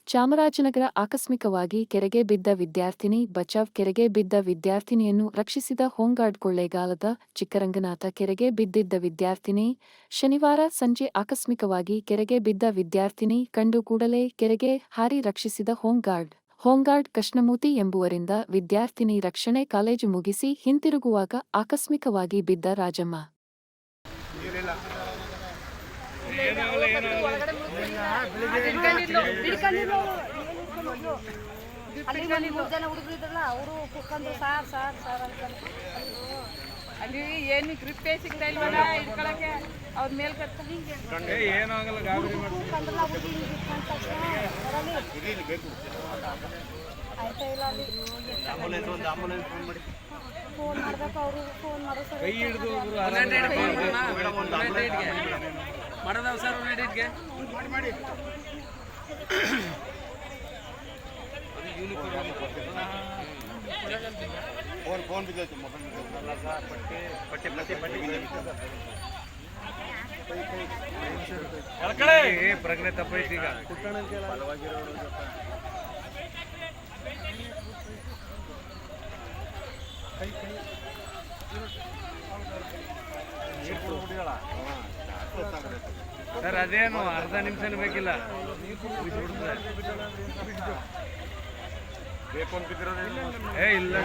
ಚಾಮರಾಜನಗರ ಆಕಸ್ಮಿಕವಾಗಿ ಕೆರೆಗೆ ಬಿದ್ದ ವಿದ್ಯಾರ್ಥಿನಿ ಬಚಾವ್. ಕೆರೆಗೆ ಬಿದ್ದ ವಿದ್ಯಾರ್ಥಿನಿಯನ್ನು ರಕ್ಷಿಸಿದ ಹೋಂಗಾರ್ಡ್. ಕೊಳ್ಳೇಗಾಲದ ಚಿಕ್ಕರಂಗನಾಥ ಕೆರೆಗೆ ಬಿದ್ದಿದ್ದ ವಿದ್ಯಾರ್ಥಿನಿ ಶನಿವಾರ ಸಂಜೆ ಆಕಸ್ಮಿಕವಾಗಿ ಕೆರೆಗೆ ಬಿದ್ದ ವಿದ್ಯಾರ್ಥಿನಿ ಕಂಡು ಕೂಡಲೇ ಕೆರೆಗೆ ಹಾರಿ ರಕ್ಷಿಸಿದ ಹೋಂಗಾರ್ಡ್ ಕೃಷ್ಣಮೂರ್ತಿ ಎಂಬುವರಿಂದ ವಿದ್ಯಾರ್ಥಿನಿ ರಕ್ಷಣೆ. ಕಾಲೇಜು ಮುಗಿಸಿ ಹಿಂತಿರುಗುವಾಗ ಆಕಸ್ಮಿಕವಾಗಿ ಬಿದ್ದ ರಾಜಮ್ಮ. ಅಲ್ಲಿ ಏನು ಗ್ರಿಪ್ಪೇ ಸಿಗ್ತಾ ಇಲ್ವಲ್ಲ ಹಿಡ್ಕೊಳಕ್ಕೆ ಅವ್ರ ಮೇಲ್ ಏನಾಗಲ್ಲ ಗಾಬರಿ ಫೋನ್ ಮಾಡ್ಬೇಕು ಅವರು ಫೋನ್ ಮಾಡೋ ಕೈ ಹಿಡಿದು ಮಾಡೋದಾವ ಸರ್ ಗೆ ಮಾಡಿ ಫೋನ್ ಬಿದ್ದೈತೆ ಪ್ರಜ್ಞೆ ತಪ್ಪೈತಿ ಈಗ ಸರ್ ಅದೇನು ಅರ್ಧ ನಿಮಿಷನೂ ಬೇಕಿಲ್ಲ ಏ ಇಲ್ಲ